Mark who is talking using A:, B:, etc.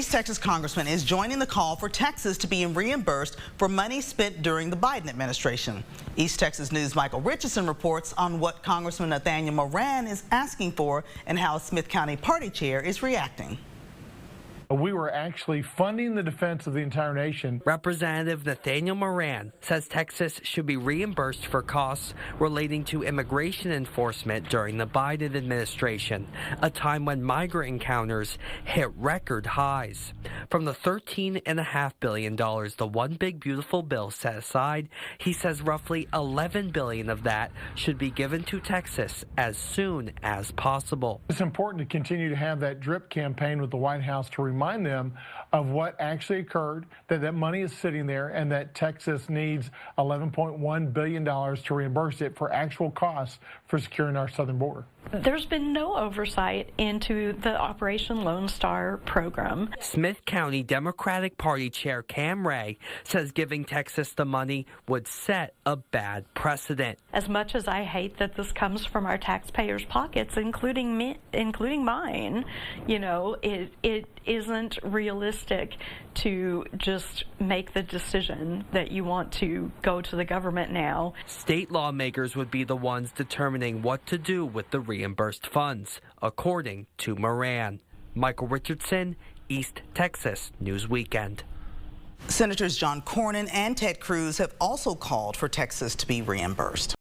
A: An East Texas congressman is joining the call for Texas to be reimbursed for money spent during the Biden administration. East Texas News' Michael Richardson reports on what Congressman Nathaniel Moran is asking for and how a Smith County party chair is reacting.
B: We were actually funding the defense of the entire nation.
C: Representative Nathaniel Moran says Texas should be reimbursed for costs relating to immigration enforcement during the Biden administration, a time when migrant encounters hit record highs. From the $13.5 billion the One Big Beautiful Bill set aside, he says roughly $11 billion of that should be given to Texas as soon as possible.
B: It's important to continue to have that drip campaign with the White House to remind them of what actually occurred, that money is sitting there, and that Texas needs $11.1 billion to reimburse it for actual costs for securing our southern border.
D: There's been no oversight into the Operation Lone Star program.
C: Smith County Democratic Party Chair Cam Ray says giving Texas the money would set a bad precedent.
D: As much as I hate that this comes from our taxpayers' pockets, including mine, you know, it isn't realistic to just make the decision that you want to go to the government now.
C: State lawmakers would be the ones determining what to do with the reimbursed funds, according to Moran. Michael Richardson, East Texas News Weekend.
A: Senators John Cornyn and Ted Cruz have also called for Texas to be reimbursed.